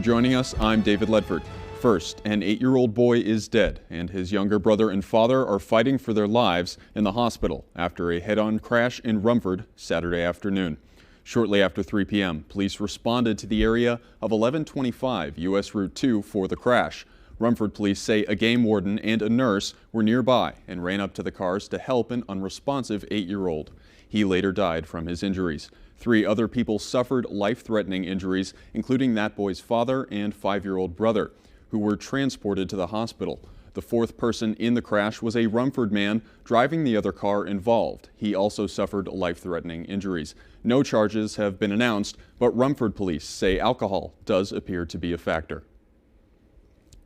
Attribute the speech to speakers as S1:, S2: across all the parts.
S1: Joining us, I'm David Ledford. First, an 8-year-old boy is dead, and his younger brother and father are fighting for their lives in the hospital after a head-on crash in Rumford Saturday afternoon. Shortly after 3 p.m., police responded to the area of 1125 U.S. Route 2 for the crash. Rumford police say a game warden and a nurse were nearby and ran up to the cars to help an unresponsive 8-year-old. He later died from his injuries. 3 other people suffered life-threatening injuries, including that boy's father and 5-year-old brother, who were transported to the hospital. The 4th person in the crash was a Rumford man driving the other car involved. He also suffered life-threatening injuries. No charges have been announced, but Rumford police say alcohol does appear to be a factor.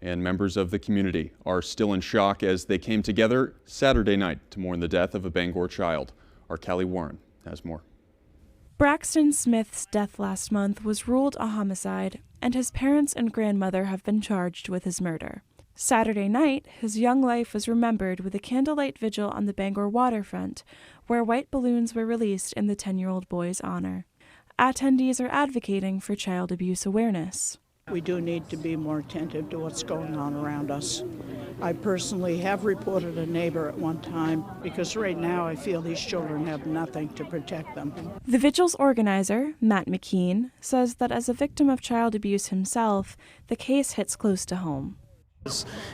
S1: And members of the community are still in shock as they came together Saturday night to mourn the death of a Bangor child. Our Callie Warren has more.
S2: Braxton Smith's death last month was ruled a homicide, and his parents and grandmother have been charged with his murder. Saturday night, his young life was remembered with a candlelight vigil on the Bangor waterfront, where white balloons were released in the 10-year-old boy's honor. Attendees are advocating for child abuse awareness.
S3: We do need to be more attentive to what's going on around us. I personally have reported a neighbor at one time because right now I feel these children have nothing to protect them.
S2: The vigil's organizer, Matt McKean, says that as a victim of child abuse himself, the case hits close to home.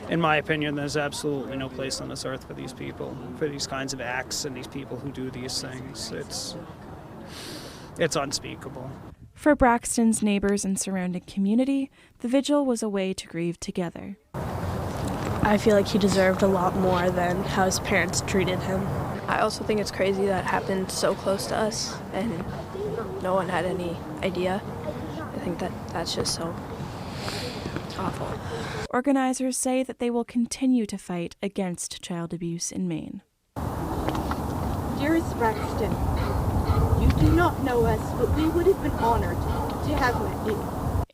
S4: In my opinion, there's absolutely no place on this earth for these people, for these kinds of acts and these people who do these things. It's unspeakable.
S2: For Braxton's neighbors and surrounding community, the vigil was a way to grieve together.
S5: I feel like he deserved a lot more than how his parents treated him.
S6: I also think it's crazy that it happened so close to us and no one had any idea. I think that's just so awful.
S2: Organizers say that they will continue to fight against child abuse in Maine.
S7: Dearest Braxton, you do not know us, but we would have been honored to have met you.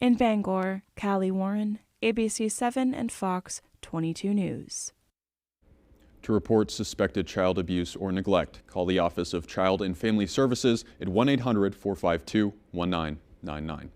S2: In Bangor, Callie Warren, ABC 7 and Fox 22 News.
S1: To report suspected child abuse or neglect, call the Office of Child and Family Services at 1-800-452-1999.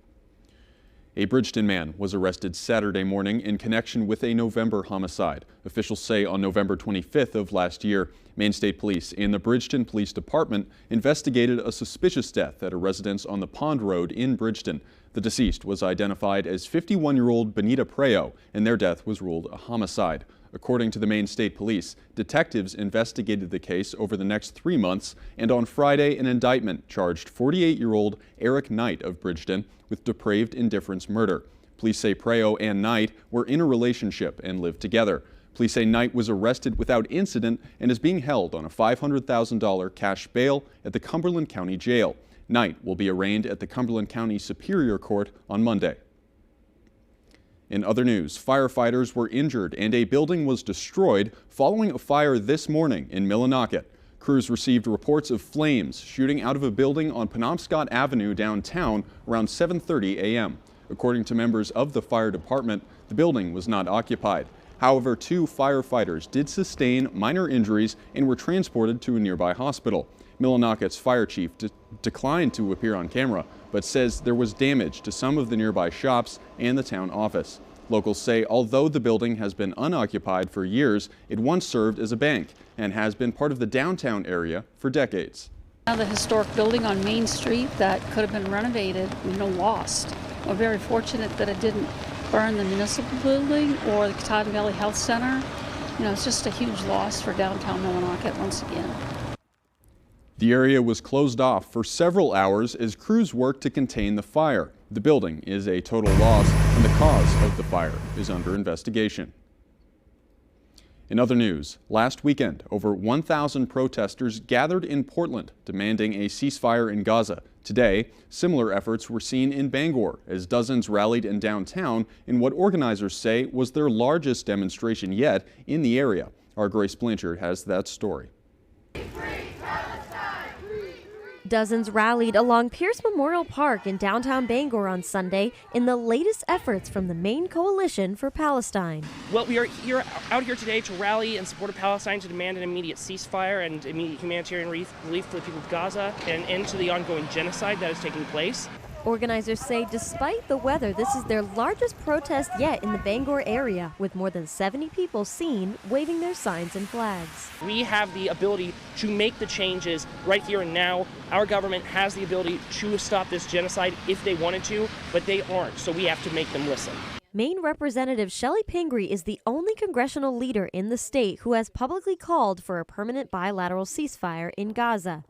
S1: A Bridgeton man was arrested Saturday morning in connection with a November homicide. Officials say on November 25th of last year, Maine State Police and the Bridgeton Police Department investigated a suspicious death at a residence on the Pond Road in Bridgeton. The deceased was identified as 51-year-old Benita Preo, and their death was ruled a homicide. According to the Maine State Police, detectives investigated the case over the next 3 months, and on Friday an indictment charged 48-year-old Eric Knight of Bridgeton with depraved indifference murder. Police say Preo and Knight were in a relationship and lived together. Police say Knight was arrested without incident and is being held on a $500,000 cash bail at the Cumberland County Jail. Knight will be arraigned at the Cumberland County Superior Court on Monday. In other news, firefighters were injured and a building was destroyed following a fire this morning in Millinocket. Crews received reports of flames shooting out of a building on Penobscot Avenue downtown around 7:30 a.m. According to members of the fire department, the building was not occupied. However, 2 firefighters did sustain minor injuries and were transported to a nearby hospital. Millinocket's fire chief declined to appear on camera, but says there was damage to some of the nearby shops and the town office. Locals say although the building has been unoccupied for years, it once served as a bank and has been part of the downtown area for decades.
S8: Now the historic building on Main Street that could have been renovated, lost. We're very fortunate that it didn't burn the municipal building or the Katahdin Valley Health Center. It's just a huge loss for downtown Millinocket once again.
S1: The area was closed off for several hours as crews worked to contain the fire. The building is a total loss and the cause of the fire is under investigation. In other news, last weekend, over 1,000 protesters gathered in Portland demanding a ceasefire in Gaza. Today, similar efforts were seen in Bangor as dozens rallied in downtown in what organizers say was their largest demonstration yet in the area. Our Grace Blanchard has that story.
S9: Dozens rallied along Pierce Memorial Park in downtown Bangor on Sunday in the latest efforts from the Maine Coalition for Palestine.
S10: Well, we are out here today to rally in support of Palestine to demand an immediate ceasefire and immediate humanitarian relief for the people of Gaza and end to the ongoing genocide that is taking place.
S9: Organizers say despite the weather, this is their largest protest yet in the Bangor area, with more than 70 people seen waving their signs and flags.
S10: We have the ability to make the changes right here and now. Our government has the ability to stop this genocide if they wanted to, but they aren't, so we have to make them listen.
S9: Maine Representative Shelley Pingree is the only congressional leader in the state who has publicly called for a permanent bilateral ceasefire in Gaza.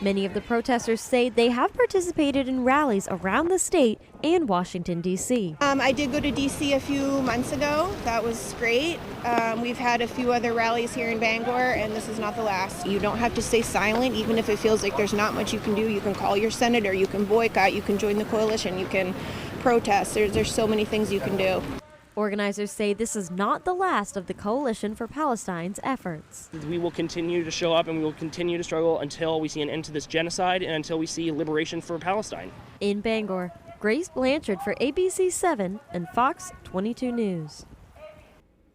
S9: Many of the protesters say they have participated in rallies around the state and Washington, D.C.
S11: I did go to D.C. a few months ago. That was great. We've had a few other rallies here in Bangor, and this is not the last. You don't have to stay silent, even if it feels like there's not much you can do. You can call your senator, you can boycott, you can join the coalition, you can protest. There's so many things you can do.
S9: Organizers say this is not the last of the Coalition for Palestine's efforts.
S10: We will continue to show up and we will continue to struggle until we see an end to this genocide and until we see liberation for Palestine.
S9: In Bangor, Grace Blanchard for ABC 7 and Fox 22 News.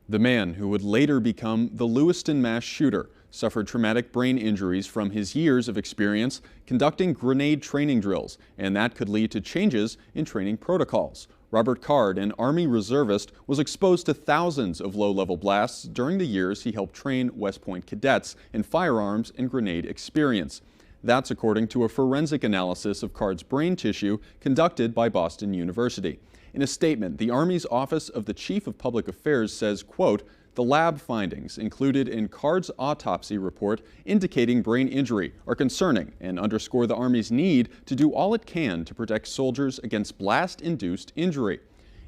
S1: The man who would later become the Lewiston mass shooter suffered traumatic brain injuries from his years of experience conducting grenade training drills, and that could lead to changes in training protocols. Robert Card, an Army reservist, was exposed to thousands of low-level blasts during the years he helped train West Point cadets in firearms and grenade experience. That's according to a forensic analysis of Card's brain tissue conducted by Boston University. In a statement, the Army's Office of the Chief of Public Affairs says, quote, "The lab findings included in Card's autopsy report indicating brain injury are concerning and underscore the Army's need to do all it can to protect soldiers against blast-induced injury."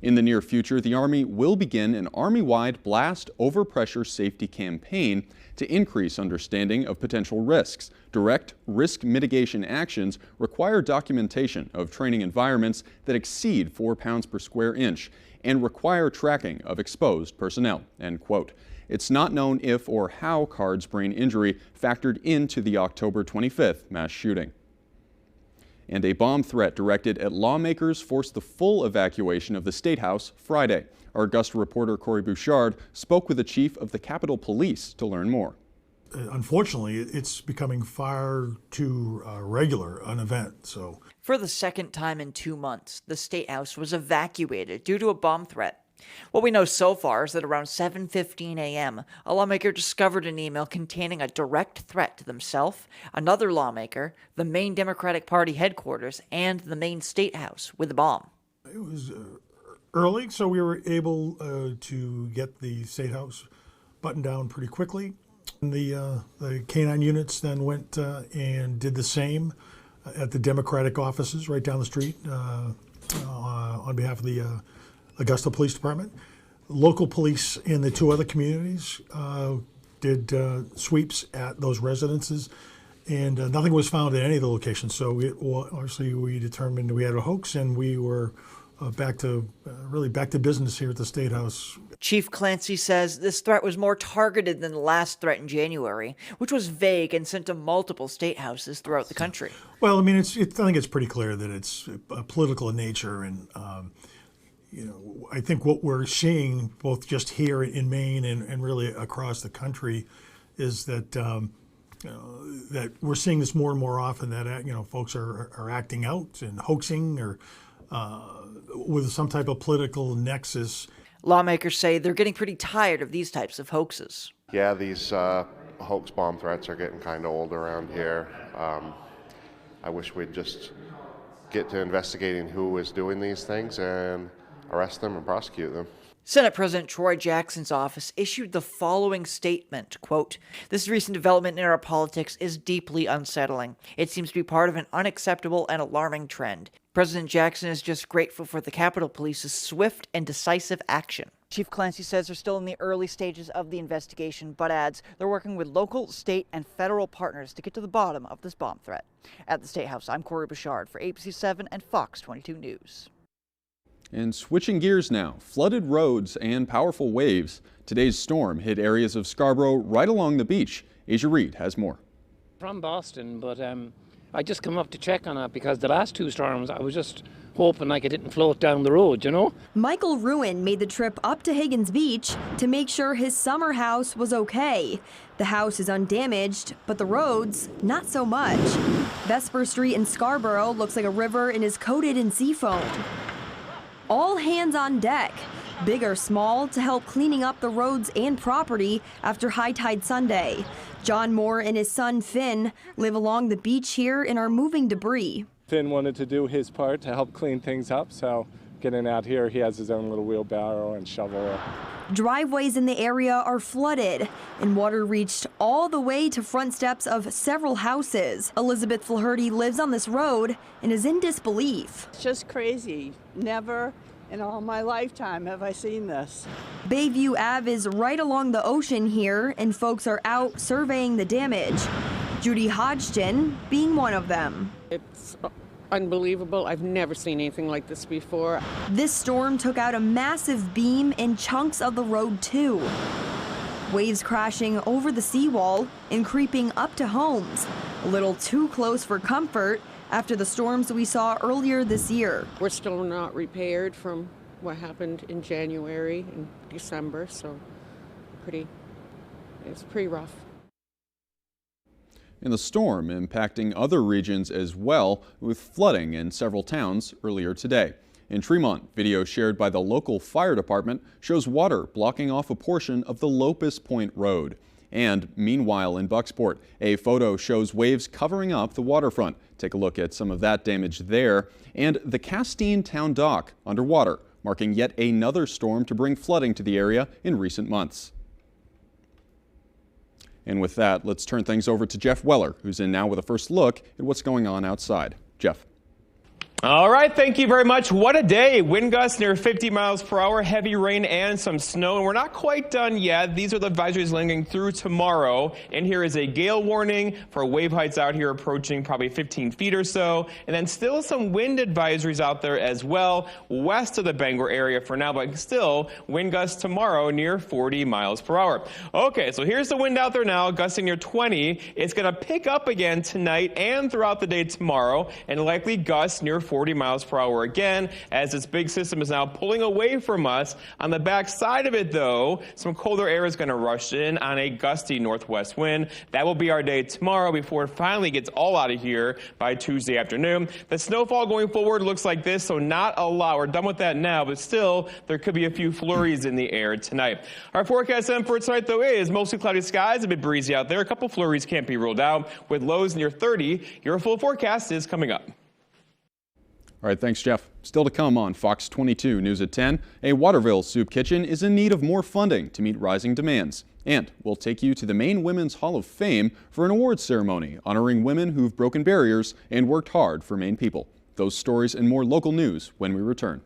S1: In the near future, the Army will begin an Army-wide blast overpressure safety campaign to increase understanding of potential risks. Direct risk mitigation actions require documentation of training environments that exceed 4 pounds per square inch and require tracking of exposed personnel, end quote. It's not known if or how Card's brain injury factored into the October 25th mass shooting. And a bomb threat directed at lawmakers forced the full evacuation of the State House Friday. Our Augusta reporter Corey Bouchard spoke with the chief of the Capitol Police to learn more.
S12: Unfortunately, it's becoming far too regular an event. So,
S13: for the second time in 2 months, the State House was evacuated due to a bomb threat. What we know so far is that around 7:15 a.m., a lawmaker discovered an email containing a direct threat to themselves, another lawmaker, the Maine Democratic Party headquarters, and the Maine State House with a bomb.
S12: It was early, so we were able to get the State House buttoned down pretty quickly. The K-9 units then went and did the same at the Democratic offices right down the street on behalf of the Augusta Police Department. Local police in the two other communities did sweeps at those residences, and nothing was found at any of the locations. So obviously we determined we had a hoax, and we were back to business here at the State House.
S13: Chief Clancy says this threat was more targeted than the last threat in January, which was vague and sent to multiple state houses throughout the country.
S12: Well, I mean, I think it's pretty clear that it's political in nature, and I think what we're seeing both just here in Maine and really across the country is that that we're seeing this more and more often, that folks are acting out and hoaxing or with some type of political nexus.
S13: Lawmakers say they're getting pretty tired of these types of hoaxes.
S14: Yeah, these hoax bomb threats are getting kind of old around here. I wish we'd just get to investigating who is doing these things and arrest them and prosecute them.
S13: Senate President Troy Jackson's office issued the following statement, quote, "This recent development in our politics is deeply unsettling. It seems to be part of an unacceptable and alarming trend. President Jackson is just grateful for the Capitol Police's swift and decisive action." Chief Clancy says they're still in the early stages of the investigation, but adds they're working with local, state, and federal partners to get to the bottom of this bomb threat. At the State House, I'm Corey Bouchard for ABC 7 and Fox 22 News.
S1: And switching gears now, flooded roads and powerful waves. Today's storm hit areas of Scarborough right along the beach. Asia Reed has more.
S15: From Boston, but I just come up to check on it because the last two storms I was just hoping like it didn't float down the road, you know.
S16: Michael Ruin made the trip up to Higgins Beach to make sure his summer house was okay. The house is undamaged, but the roads, not so much. Vesper Street in Scarborough looks like a river and is coated in sea foam. All hands on deck, big or small, to help cleaning up the roads and property after high tide Sunday. John Moore and his son Finn live along the beach here and are moving debris.
S17: Finn wanted to do his part to help clean things up, so getting out here, he has his own little wheelbarrow and shovel.
S16: Driveways in the area are flooded, and water reached all the way to front steps of several houses. Elizabeth Flaherty lives on this road and is in disbelief.
S3: It's just crazy. Never in all my lifetime have I seen this.
S16: Bayview Ave is right along the ocean here, and folks are out surveying the damage. Judy Hodgson being one of them.
S18: It's unbelievable. I've never seen anything like this before.
S16: This storm took out a massive beam and chunks of the road too. Waves crashing over the seawall and creeping up to homes, a little too close for comfort after the storms we saw earlier this year.
S18: We're still not repaired from what happened in January and December, so it's pretty rough.
S1: And the storm impacting other regions as well, with flooding in several towns earlier today. In Tremont, video shared by the local fire department shows water blocking off a portion of the Locust Point Road. And meanwhile in Bucksport, a photo shows waves covering up the waterfront. Take a look at some of that damage there. And the Castine Town Dock underwater, marking yet another storm to bring flooding to the area in recent months. And with that, let's turn things over to Jeff Weller, who's in now with a first look at what's going on outside. Jeff.
S19: All right, thank you very much. What a day. Wind gusts near 50 miles per hour, heavy rain and some snow. And we're not quite done yet. These are the advisories lingering through tomorrow. And here is a gale warning for wave heights out here approaching probably 15 feet or so. And then still some wind advisories out there as well, west of the Bangor area for now, but still wind gusts tomorrow near 40 miles per hour. Okay, so here's the wind out there now, gusting near 20. It's going to pick up again tonight and throughout the day tomorrow, and likely gusts near 40 miles per hour again as this big system is now pulling away from us. On the back side of it, though, some colder air is going to rush in on a gusty northwest wind. That will be our day tomorrow before it finally gets all out of here by Tuesday afternoon. The snowfall going forward looks like this, so not a lot. We're done with that now, but still there could be a few flurries in the air tonight. Our forecast then for tonight, though, is mostly cloudy skies, a bit breezy out there. A couple flurries can't be ruled out with lows near 30. Your full forecast is coming up.
S1: All right, thanks, Jeff. Still to come on Fox 22 News at 10, a Waterville soup kitchen is in need of more funding to meet rising demands. And we'll take you to the Maine Women's Hall of Fame for an awards ceremony honoring women who've broken barriers and worked hard for Maine people. Those stories and more local news when we return.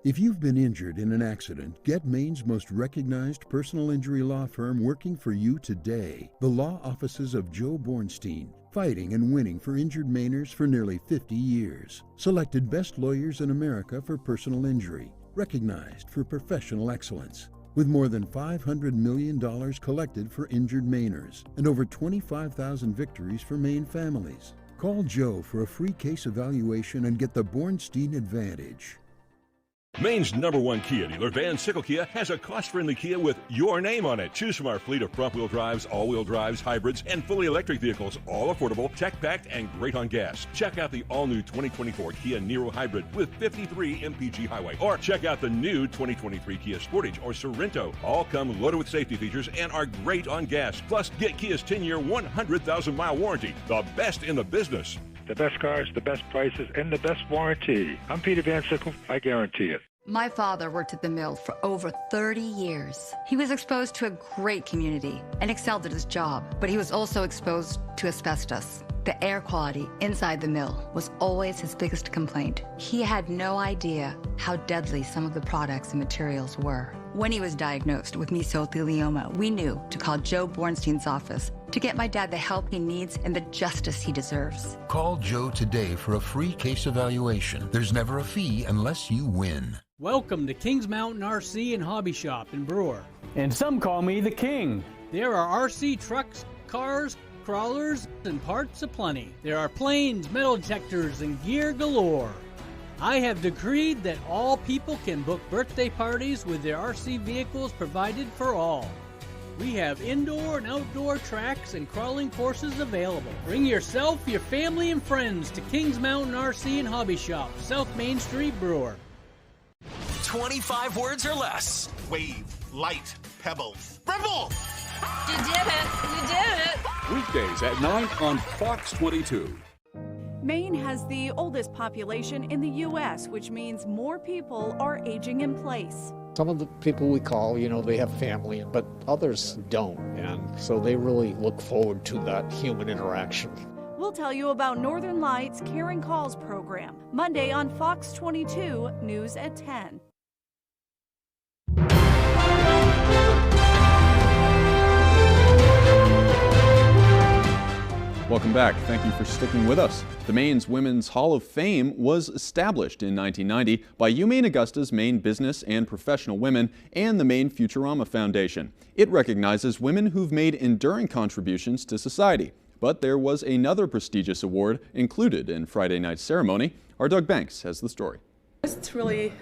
S20: If you've been injured in an accident, get Maine's most recognized personal injury law firm working for you today. The law offices of Joe Bornstein, fighting and winning for injured Mainers for nearly 50 years. Selected best lawyers in America for personal injury, recognized for professional excellence. With more than $500 million collected for injured Mainers and over 25,000 victories for Maine families. Call Joe for a free case evaluation and get the Bornstein Advantage.
S21: Maine's #1 Kia dealer, Van Sickle Kia, has a cost-friendly Kia with your name on it. Choose from our fleet of front-wheel drives, all-wheel drives, hybrids, and fully electric vehicles, all affordable, tech-packed, and great on gas. Check out the all-new 2024 Kia Niro Hybrid with 53 MPG highway, or check out the new 2023 Kia Sportage or Sorrento. All come loaded with safety features and are great on gas. Plus, get Kia's 10-year, 100,000-mile warranty, the best in the business.
S22: The best cars, the best prices, and the best warranty. I'm Peter Van Sickle. I guarantee it.
S23: My father worked at the mill for over 30 years. He was exposed to a great community and excelled at his job, but he was also exposed to asbestos. The air quality inside the mill was always his biggest complaint. He had no idea how deadly some of the products and materials were. When he was diagnosed with mesothelioma, we knew to call Joe Bornstein's office to get my dad the help he needs and the justice he deserves.
S24: Call Joe today for a free case evaluation. There's never a fee unless you win.
S25: Welcome to Kings Mountain RC and Hobby Shop in Brewer.
S26: And some call me the King.
S25: There are RC trucks, cars, crawlers and parts aplenty. There are planes, metal detectors, and gear galore. I have decreed that all people can book birthday parties with their RC vehicles provided for all. We have indoor and outdoor tracks and crawling courses available. Bring yourself, your family, and friends to Kings Mountain RC and Hobby Shop, South Main Street, Brewer.
S2: 25 words or less.
S4: Wave, light, pebbles, ripple!
S5: You did it! You did it!
S6: Weekdays at 9 on Fox 22.
S7: Maine has the oldest population in the U.S., which means more people are aging in place.
S26: Some of the people we call, they have family, but others don't, and so they really look forward to that human interaction.
S7: We'll tell you about Northern Lights Caring Calls program, Monday on Fox 22, News at 10.
S1: Welcome back. Thank you for sticking with us. The Maine's Women's Hall of Fame was established in 1990 by UMaine Augusta's Maine Business and Professional Women and the Maine Futurama Foundation. It recognizes women who've made enduring contributions to society. But there was another prestigious award included in Friday night's ceremony. Our Doug Banks has the story.
S27: It's really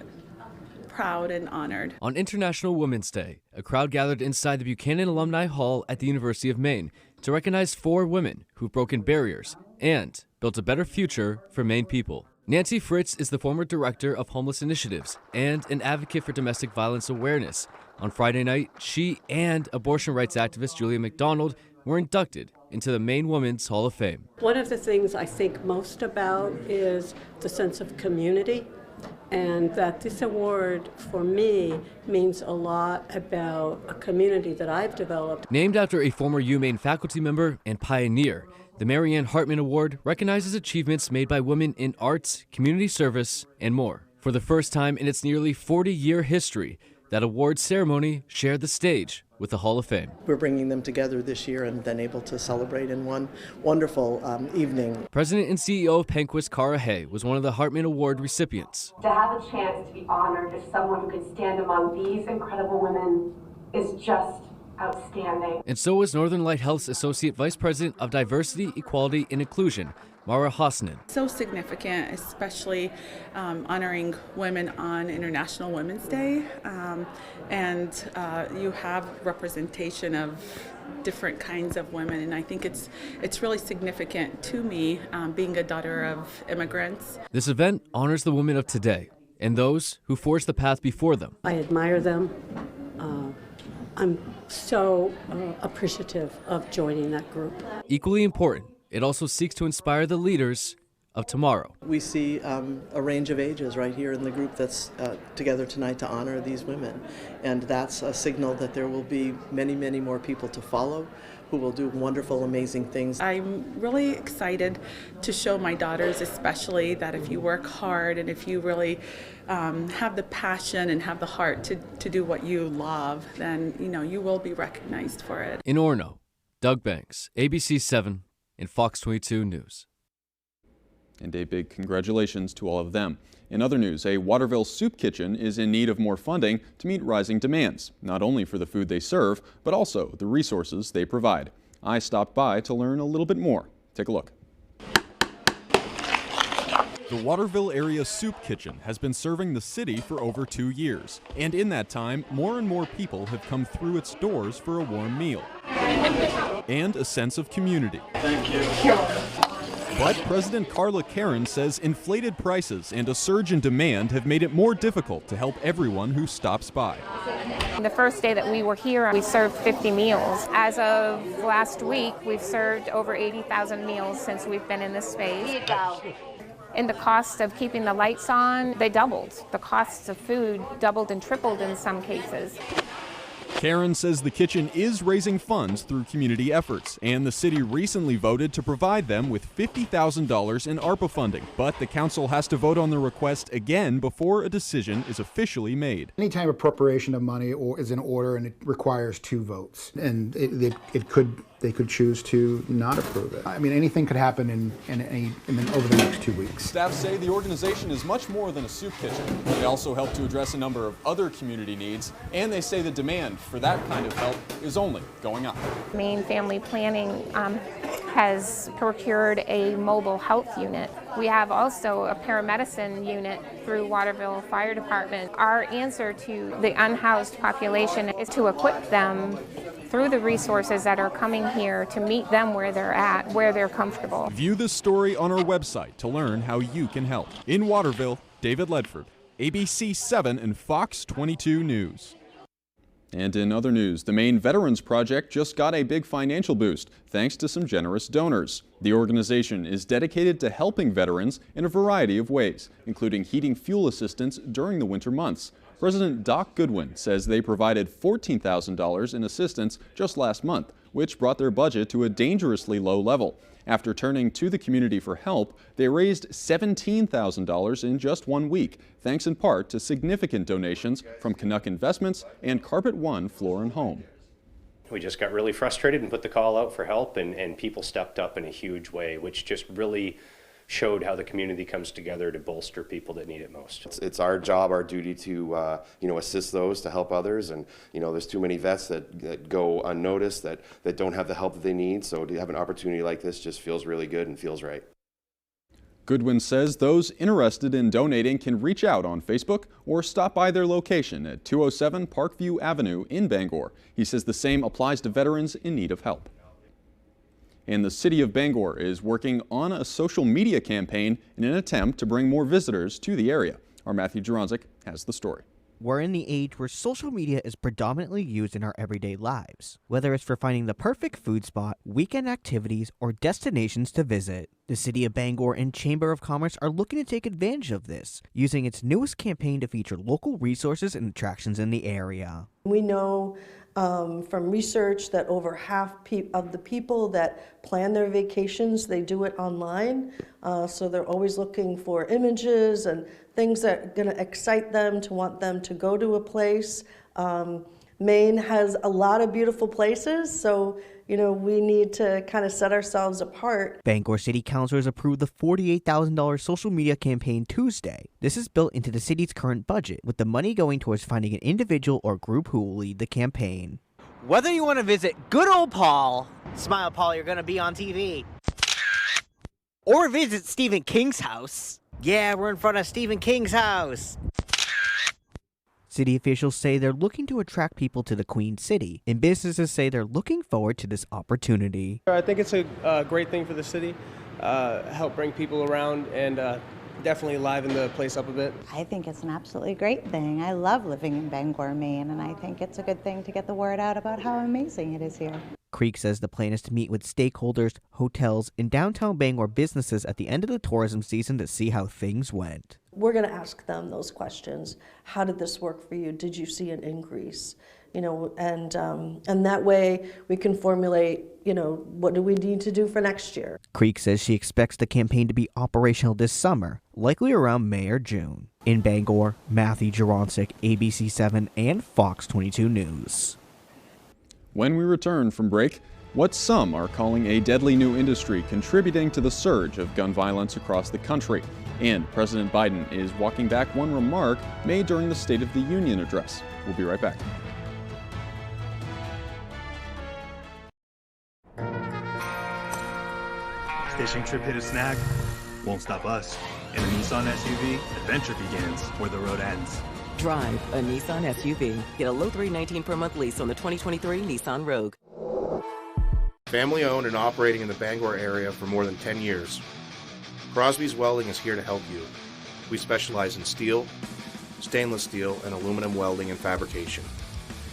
S27: proud and honored.
S28: On International Women's Day, a crowd gathered inside the Buchanan Alumni Hall at the University of Maine to recognize 4 women who've broken barriers and built a better future for Maine people. Nancy Fritz is the former director of Homeless Initiatives and an advocate for domestic violence awareness. On Friday night, she and abortion rights activist Julia McDonald were inducted into the Maine Women's Hall of Fame.
S29: One of the things I think most about is the sense of community, and that this award for me means a lot about a community that I've developed.
S28: Named after a former UMaine faculty member and pioneer, the Mary Ann Hartman Award recognizes achievements made by women in arts, community service, and more. For the first time in its nearly 40-year history, that award ceremony shared the stage with the Hall of Fame.
S30: We're bringing them together this year and then able to celebrate in one wonderful evening.
S28: President and CEO of Penquist, Cara Hay, was one of the Hartman Award recipients.
S31: To have a chance to be honored as someone who could stand among these incredible women is just outstanding.
S28: And so was Northern Light Health's Associate Vice President of Diversity, Equality, and Inclusion, Mara Hosnan.
S27: So significant, especially honoring women on International Women's Day. And you have representation of different kinds of women, and I think it's really significant to me, being a daughter of immigrants.
S28: This event honors the women of today and those who forged the path before them.
S29: I admire them. I'm so appreciative of joining that group.
S28: Equally important, it also seeks to inspire the leaders of tomorrow.
S30: We see a range of ages right here in the group that's together tonight to honor these women. And that's a signal that there will be many, many more people to follow who will do wonderful, amazing things.
S27: I'm really excited to show my daughters especially that if you work hard and if you really have the passion and have the heart to do what you love, then you will be recognized for it.
S28: In Orono, Doug Banks, ABC 7 and Fox 22 News.
S1: And a big congratulations to all of them. In other news, a Waterville soup kitchen is in need of more funding to meet rising demands, not only for the food they serve, but also the resources they provide. I stopped by to learn a little bit more. Take a look. The Waterville Area Soup Kitchen has been serving the city for over 2 years. And in that time, more and more people have come through its doors for a warm meal and a sense of community.
S32: Thank you.
S1: But President Carla Karen says inflated prices and a surge in demand have made it more difficult to help everyone who stops by.
S33: The first day that we were here, we served 50 meals. As of last week, we've served over 80,000 meals since we've been in this space. And the cost of keeping the lights on, they doubled. The costs of food doubled and tripled in some cases.
S1: Karen says the kitchen is raising funds through community efforts, and the city recently voted to provide them with $50,000 in ARPA funding. But the council has to vote on the request again before a decision is officially made.
S34: Anytime appropriation of money is in order and it requires 2 votes, and they could choose to not approve it. I mean, anything could happen over the next 2 weeks.
S1: Staff say the organization is much more than a soup kitchen. They also help to address a number of other community needs, and they say the demand for that kind of help is only going up.
S33: Maine Family Planning has procured a mobile health unit. We have also a paramedicine unit through Waterville Fire Department. Our answer to the unhoused population is to equip them through the resources that are coming here to meet them where they're at, where they're comfortable.
S1: View this story on our website to learn how you can help. In Waterville, David Ledford, ABC 7 and Fox 22 News. And in other news, the Maine Veterans Project just got a big financial boost thanks to some generous donors. The organization is dedicated to helping veterans in a variety of ways, including heating fuel assistance during the winter months. President Doc Goodwin says they provided $14,000 in assistance just last month, which brought their budget to a dangerously low level. After turning to the community for help, they raised $17,000 in just 1 week, thanks in part to significant donations from Canuck Investments and Carpet One Floor and Home.
S3: We just got really frustrated and put the call out for help, and people stepped up in a huge way, which just really showed how the community comes together to bolster people that need it most.
S8: It's our job, our duty to assist those, to help others, and there's too many vets that go unnoticed, that don't have the help that they need, so to have an opportunity like this just feels really good and feels right.
S1: Goodwin says those interested in donating can reach out on Facebook or stop by their location at 207 Parkview Avenue in Bangor. He says the same applies to veterans in need of help. And the city of Bangor is working on a social media campaign in an attempt to bring more visitors to the area. Our Matthew Juronzik has the story.
S9: We're in the age where social media is predominantly used in our everyday lives, whether it's for finding the perfect food spot, weekend activities, or destinations to visit. The City of Bangor and Chamber of Commerce are looking to take advantage of this, using its newest campaign to feature local resources and attractions in the area.
S10: We know from research that over half of the people that plan their vacations, they do it online. So they're always looking for images and things that are going to excite them, to want them to go to a place. Maine has a lot of beautiful places, so we need to kind of set ourselves apart.
S9: Bangor City Councilors approved the $48,000 social media campaign Tuesday. This is built into the city's current budget, with the money going towards finding an individual or group who will lead the campaign.
S11: Whether you want to visit good old Paul, smile Paul, you're going to be on TV, or visit Stephen King's house. Yeah, we're in front of Stephen King's house.
S9: City officials say they're looking to attract people to the Queen City, and businesses say they're looking forward to this opportunity.
S12: I think it's a great thing for the city, help bring people around and definitely liven the place up a bit.
S13: I think it's an absolutely great thing. I love living in Bangor, Maine, and I think it's a good thing to get the word out about how amazing it is here.
S9: Creek says the plan is to meet with stakeholders, hotels, and downtown Bangor businesses at the end of the tourism season to see how things went.
S10: We're going to ask them those questions. How did this work for you? Did you see an increase? And that way we can formulate, what do we need to do for next year?
S9: Creek says she expects the campaign to be operational this summer, likely around May or June. In Bangor, Matthew Juronzik, ABC 7 and Fox 22 News.
S1: When we return from break, what some are calling a deadly new industry contributing to the surge of gun violence across the country. And President Biden is walking back one remark made during the State of the Union address. We'll be right back.
S14: Fishing trip hit a snag? Won't stop us. In a Nissan SUV, adventure begins where the road ends.
S15: Drive a Nissan SUV. Get a low $319 per month lease on the 2023 Nissan Rogue.
S16: Family owned and operating in the Bangor area for more than 10 years. Crosby's Welding is here to help you. We specialize in steel, stainless steel, and aluminum welding and fabrication.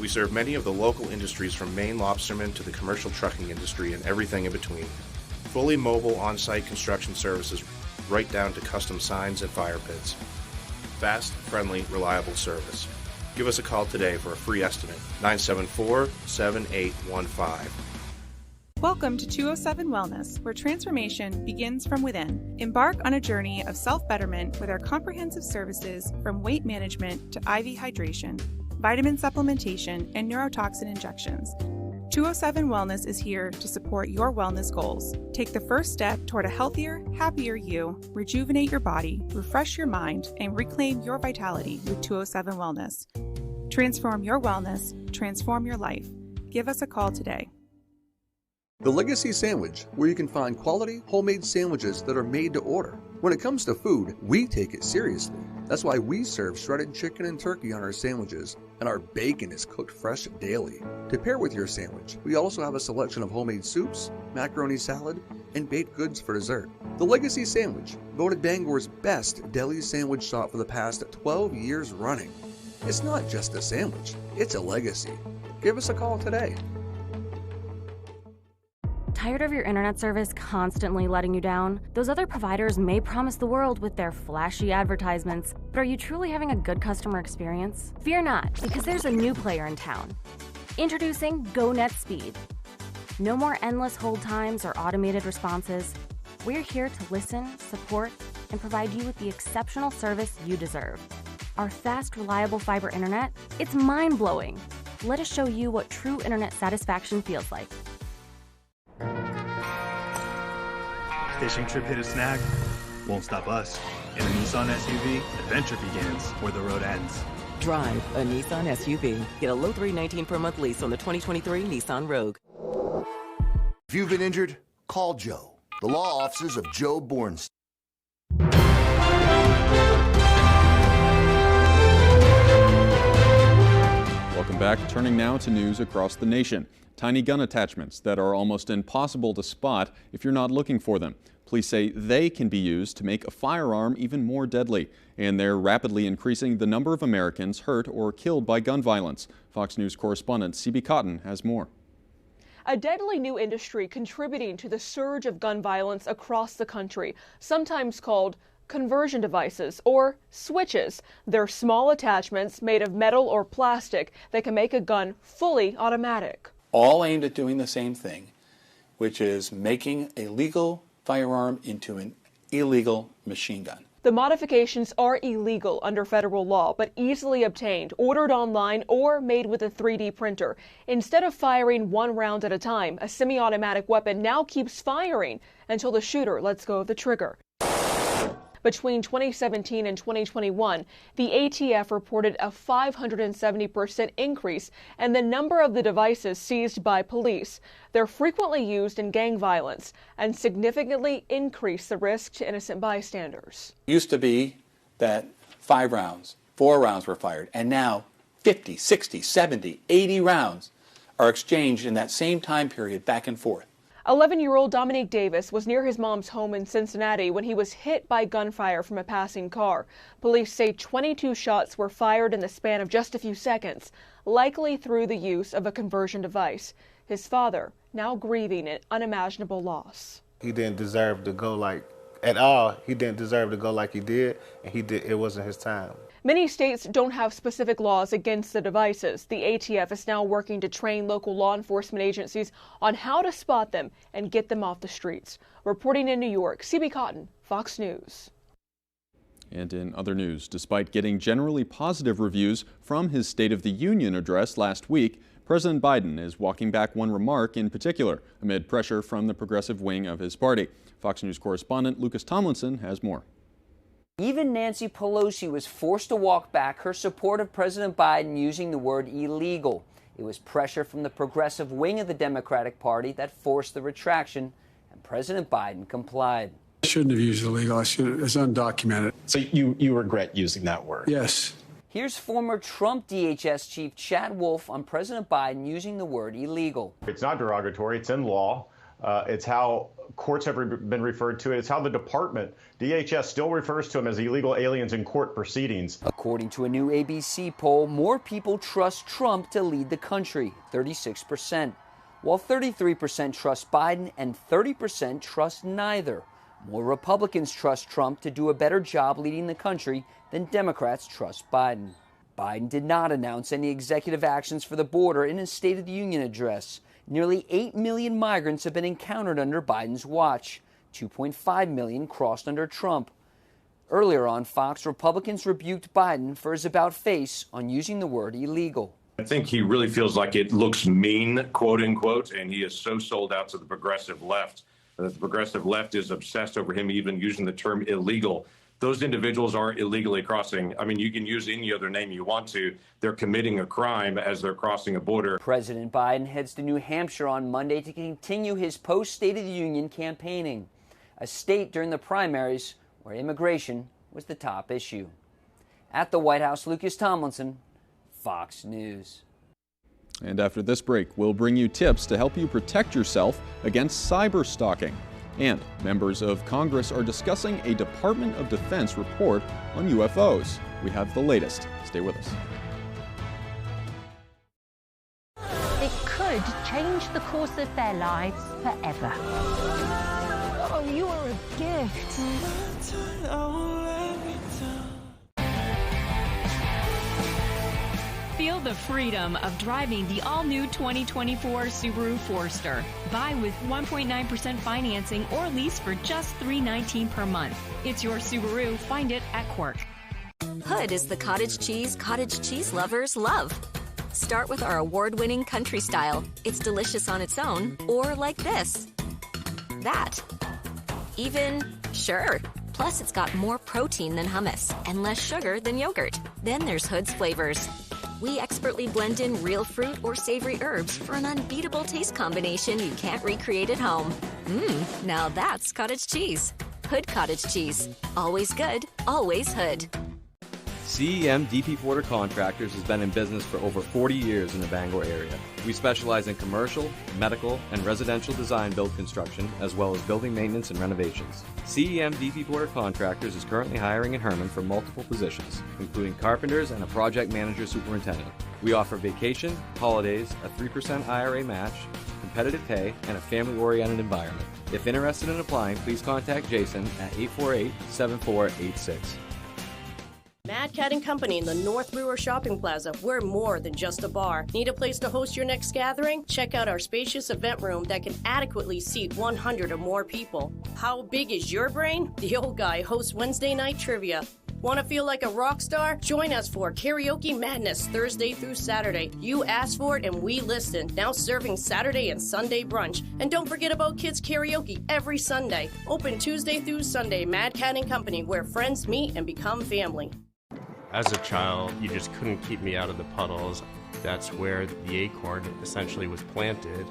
S16: We serve many of the local industries from Maine lobstermen to the commercial trucking industry and everything in between. Fully mobile on-site construction services right down to custom signs and fire pits. Fast, friendly, reliable service. Give us a call today for a free estimate, 974-7815.
S17: Welcome to 207 Wellness, where transformation begins from within. Embark on a journey of self-betterment with our comprehensive services from weight management to IV hydration, vitamin supplementation, and neurotoxin injections. 207 Wellness is here to support your wellness goals. Take the first step toward a healthier, happier you, rejuvenate your body, refresh your mind, and reclaim your vitality with 207 Wellness. Transform your wellness, transform your life. Give us a call today.
S2: The Legacy Sandwich, where you can find quality, homemade sandwiches that are made to order. When it comes to food, we take it seriously. That's why we serve shredded chicken and turkey on our sandwiches, and our bacon is cooked fresh daily. To pair with your sandwich, we also have a selection of homemade soups, macaroni salad, and baked goods for dessert. The Legacy Sandwich, voted Bangor's best deli sandwich shop for the past 12 years running. It's not just a sandwich, it's a legacy. Give us a call today.
S4: Tired of your internet service constantly letting you down? Those other providers may promise the world with their flashy advertisements, but are you truly having a good customer experience? Fear not, because there's a new player in town. Introducing GoNet Speed. No more endless hold times or automated responses. We're here to listen, support, and provide you with the exceptional service you deserve. Our fast, reliable fiber internet, it's mind-blowing. Let us show you what true internet satisfaction feels like.
S14: Fishing trip hit a snag? Won't stop us. In a Nissan SUV, adventure begins where the road ends.
S15: Drive a Nissan SUV. Get a low $319 per month lease on the 2023 Nissan Rogue.
S5: If you've been injured, call Joe. The law offices of Joe Bornstein.
S1: Welcome back. Turning now to news across the nation. Tiny gun attachments that are almost impossible to spot if you're not looking for them. Police say they can be used to make a firearm even more deadly, and they're rapidly increasing the number of Americans hurt or killed by gun violence. Fox News correspondent C.B. Cotton has more.
S6: A deadly new industry contributing to the surge of gun violence across the country, sometimes called conversion devices, or switches. They're small attachments made of metal or plastic that can make a gun fully automatic.
S18: All aimed at doing the same thing, which is making a legal firearm into an illegal machine gun.
S6: The modifications are illegal under federal law, but easily obtained, ordered online, or made with a 3D printer. Instead of firing one round at a time, a semi-automatic weapon now keeps firing until the shooter lets go of the trigger. Between 2017 and 2021, the ATF reported a 570% increase in the number of the devices seized by police. They're frequently used in gang violence and significantly increase the risk to innocent bystanders.
S18: It used to be that 5 rounds, 4 rounds were fired, and now 50, 60, 70, 80 rounds are exchanged in that same time period back and forth.
S6: 11-year-old Dominique Davis was near his mom's home in Cincinnati when he was hit by gunfire from a passing car. Police say 22 shots were fired in the span of just a few seconds, likely through the use of a conversion device. His father, now grieving an unimaginable loss.
S19: He didn't deserve to go at all. He didn't deserve to go like he did, and it wasn't his time.
S6: Many states don't have specific laws against the devices. The ATF is now working to train local law enforcement agencies on how to spot them and get them off the streets. Reporting in New York, C.B. Cotton, Fox News.
S1: And in other news, despite getting generally positive reviews from his State of the Union address last week, President Biden is walking back one remark in particular amid pressure from the progressive wing of his party. Fox News correspondent Lucas Tomlinson has more.
S20: Even Nancy Pelosi was forced to walk back her support of President Biden using the word illegal. It was pressure from the progressive wing of the Democratic Party that forced the retraction, and President Biden complied.
S21: I shouldn't have used illegal. It's undocumented.
S22: So you regret using that word?
S21: Yes.
S20: Here's former Trump DHS chief Chad Wolf on President Biden using the word illegal.
S23: It's not derogatory. It's in law. It's how courts have been referred to it. It's how the department, DHS, still refers to them as illegal aliens in court proceedings.
S20: According to a new ABC poll, more people trust Trump to lead the country, 36%, while 33% trust Biden and 30% trust neither. More Republicans trust Trump to do a better job leading the country than Democrats trust Biden. Biden did not announce any executive actions for the border in his State of the Union address. Nearly 8 million migrants have been encountered under Biden's watch. 2.5 million crossed under Trump. Earlier on Fox, Republicans rebuked Biden for his about-face on using the word illegal.
S24: I think he really feels like it looks mean, quote unquote, and he is so sold out to the progressive left that the progressive left is obsessed over him even using the term illegal. those individuals are illegally crossing. I mean, you can use any other name you want to. They're committing a crime as they're crossing a border.
S20: President Biden heads to New Hampshire on Monday to continue his post-State of the Union campaigning, a state during the primaries where immigration was the top issue. At the White House, Lucas Tomlinson, Fox News.
S1: And after this break, we'll bring you tips to help you protect yourself against cyber stalking. And members of Congress are discussing a Department of Defense report on UFOs. We have the latest. Stay with us.
S3: It could change the course of their lives forever. Oh, you are a gift.
S7: Feel the freedom of driving the all-new 2024 Subaru Forester. Buy with 1.9% financing or lease for just $319 per month. It's your Subaru. Find it at Quirk.
S8: Hood is the cottage cheese lovers love. Start with our award-winning country style. It's delicious on its own, or like this. That. Even, sure. Plus, it's got more protein than hummus and less sugar than yogurt. Then there's Hood's flavors. We expertly blend in real fruit or savory herbs for an unbeatable taste combination you can't recreate at home. Now that's cottage cheese. Hood cottage cheese. Always good, always Hood.
S11: CEM DP Porter Contractors has been in business for over 40 years in the Bangor area. We specialize in commercial, medical, and residential design build construction, as well as building maintenance and renovations. CEM DP Porter Contractors is currently hiring in Herman for multiple positions, including carpenters and a project manager superintendent. We offer vacation, holidays, a 3% IRA match, competitive pay, and a family-oriented environment. If interested in applying, please contact Jason at 848-7486.
S25: Mad Cat & Company in the North Brewer Shopping Plaza. We're more than just a bar. Need a place to host your next gathering? Check out our spacious event room that can adequately seat 100 or more people. How big is your brain? The Old Guy hosts Wednesday night trivia. Want to feel like a rock star? Join us for Karaoke Madness Thursday through Saturday. You asked for it and we listened. Now serving Saturday and Sunday brunch. And don't forget about kids karaoke every Sunday. Open Tuesday through Sunday. Mad Cat & Company, where friends meet and become family.
S26: As a child, you just couldn't keep me out of the puddles. That's where the acorn essentially was planted.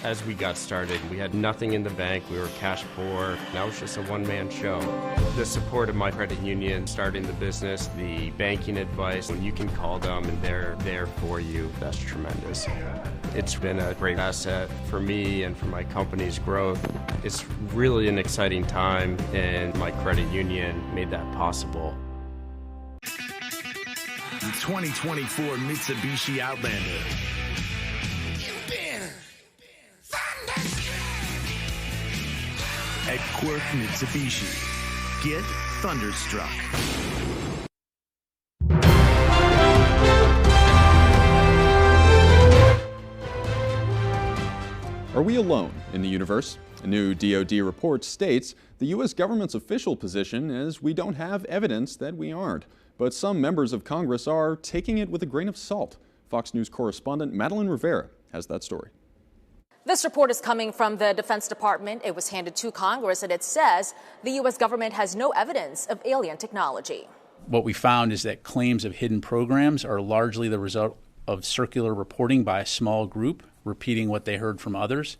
S26: As we got started, we had nothing in the bank, we were cash poor. Now it's just a one-man show. The support of my credit union, starting the business, the banking advice, when you can call them and they're there for you, that's tremendous. It's been a great asset for me and for my company's growth. It's really an exciting time, and my credit union made that possible.
S27: The 2024 Mitsubishi Outlander. At Quirk Mitsubishi, get thunderstruck.
S1: Are we alone in the universe? A new DoD report states the U.S. government's official position is we don't have evidence that we aren't. But some members of Congress are taking it with a grain of salt. Fox News correspondent Madeline Rivera has that story.
S28: This report is coming from the Defense Department. It was handed to Congress, and it says the U.S. government has no evidence of alien technology.
S29: What we found is that claims of hidden programs are largely the result of circular reporting by a small group, repeating what they heard from others,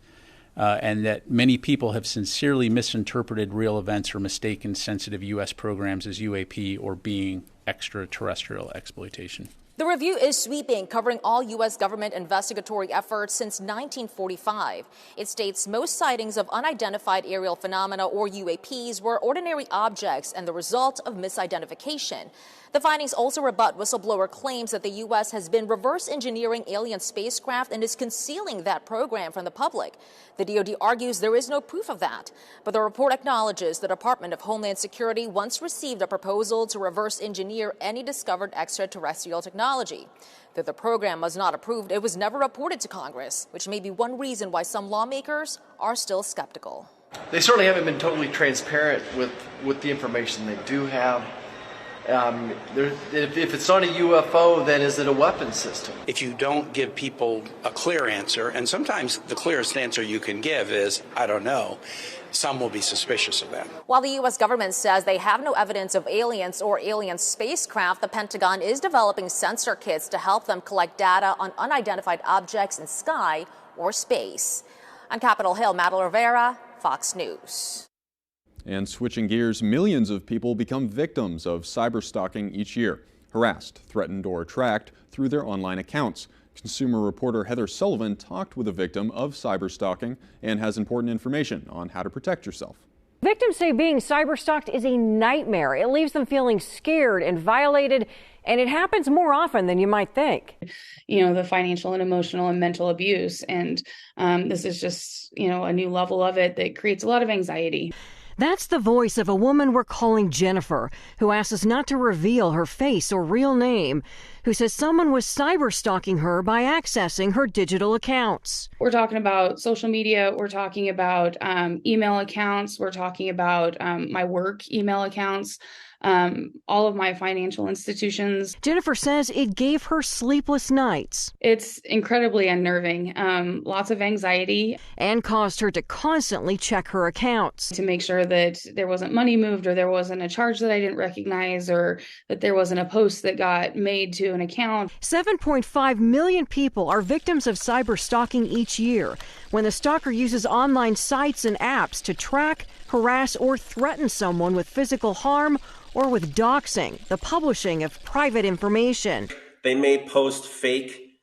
S29: and that many people have sincerely misinterpreted real events or mistaken sensitive U.S. programs as UAP or being extraterrestrial exploitation.
S28: The review is sweeping, covering all U.S. government investigatory efforts since 1945. It states most sightings of unidentified aerial phenomena, or UAPs, were ordinary objects and the result of misidentification. The findings also rebut whistleblower claims that the U.S. has been reverse engineering alien spacecraft and is concealing that program from the public. The DoD argues there is no proof of that, but the report acknowledges the Department of Homeland Security once received a proposal to reverse engineer any discovered extraterrestrial technology. Though the program was not approved, it was never reported to Congress, which may be one reason why some lawmakers are still skeptical.
S30: They certainly haven't been totally transparent with the information they do have.
S2: If it's not a UFO, then is it a weapon system?
S4: If you don't give people a clear answer, and sometimes the clearest answer you can give is, I don't know, some will be suspicious of that.
S28: While the U.S. government says they have no evidence of aliens or alien spacecraft, the Pentagon is developing sensor kits to help them collect data on unidentified objects in sky or space. On Capitol Hill, Madeline Rivera, Fox News.
S1: And switching gears, millions of people become victims of cyberstalking each year, harassed, threatened, or tracked through their online accounts. Consumer reporter Heather Sullivan talked with a victim of cyberstalking and has important information on how to protect yourself.
S9: Victims say being cyberstalked is a nightmare. It leaves them feeling scared and violated, and it happens more often than you might think.
S10: You know, the financial and emotional and mental abuse, and this is just, you know, a new level of it that creates a lot of anxiety.
S9: That's the voice of a woman we're calling Jennifer, who asks us not to reveal her face or real name, who says someone was cyber-stalking her by accessing her digital accounts.
S10: We're talking about social media, we're talking about email accounts, we're talking about my work email accounts, all of my financial institutions.
S9: Jennifer says it gave her sleepless nights.
S10: It's incredibly unnerving, lots of anxiety.
S9: And caused her to constantly check her accounts.
S10: To make sure that there wasn't money moved, or there wasn't a charge that I didn't recognize, or that there wasn't a post that got made to an account.
S9: 7.5 million people are victims of cyber stalking each year, when the stalker uses online sites and apps to track, harass, or threaten someone with physical harm or with doxing, the publishing of private information.
S12: They may post fake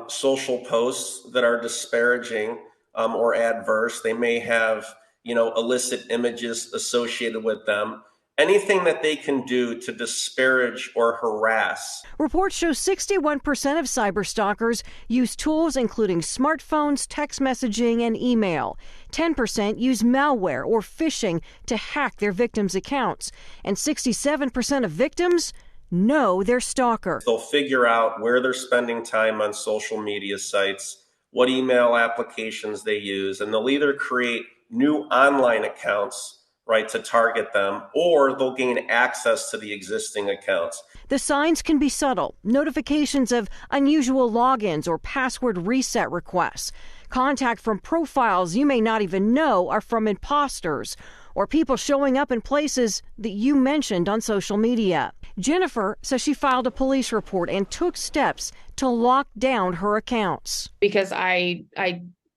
S12: social posts that are disparaging or adverse. They may have, illicit images associated with them. Anything that they can do to disparage or harass.
S9: Reports show 61% of cyberstalkers use tools including smartphones, text messaging, and email. 10% use malware or phishing to hack their victims' accounts. And 67% of victims know their stalker.
S12: They'll figure out where they're spending time on social media sites, what email applications they use, and they'll either create new online accounts, right, to target them, or they'll gain access to the existing accounts.
S9: The signs can be subtle. Notifications of unusual logins or password reset requests. Contact from profiles you may not even know are from imposters, or people showing up in places that you mentioned on social media. Jennifer says she filed a police report and took steps to lock down her accounts.
S10: Because I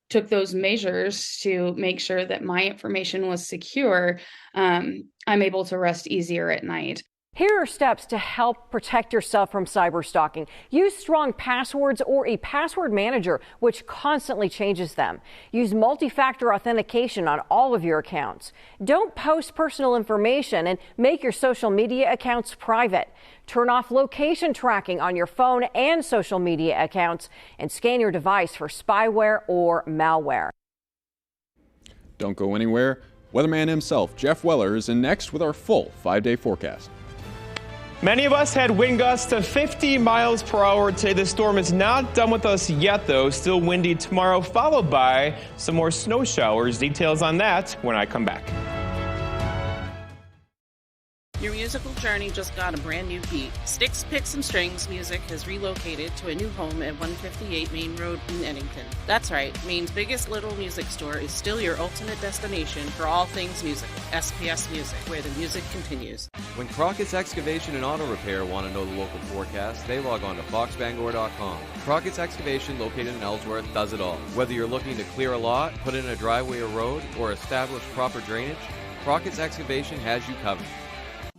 S10: took those measures to make sure that my information was secure, I'm able to rest easier at night.
S9: Here are steps to help protect yourself from cyberstalking. Use strong passwords or a password manager, which constantly changes them. Use multi-factor authentication on all of your accounts. Don't post personal information and make your social media accounts private. Turn off location tracking on your phone and social media accounts, and scan your device for spyware or malware.
S1: Don't go anywhere. Weatherman himself, Jeff Weller, is in next with our full 5-day forecast.
S13: Many of us had wind gusts to 50 miles per hour today. The storm is not done with us yet, though. Still windy tomorrow, followed by some more snow showers. Details on that when I come back.
S14: Your musical journey just got a brand new beat. Sticks, Picks, and Strings Music has relocated to a new home at 158 Main Road in Eddington. That's right, Maine's biggest little music store is still your ultimate destination for all things musical. SPS Music, where the music continues.
S11: When Crockett's Excavation and Auto Repair want to know the local forecast, they log on to foxbangor.com. Crockett's Excavation, located in Ellsworth, does it all. Whether you're looking to clear a lot, put in a driveway or road, or establish proper drainage, Crockett's Excavation has you covered.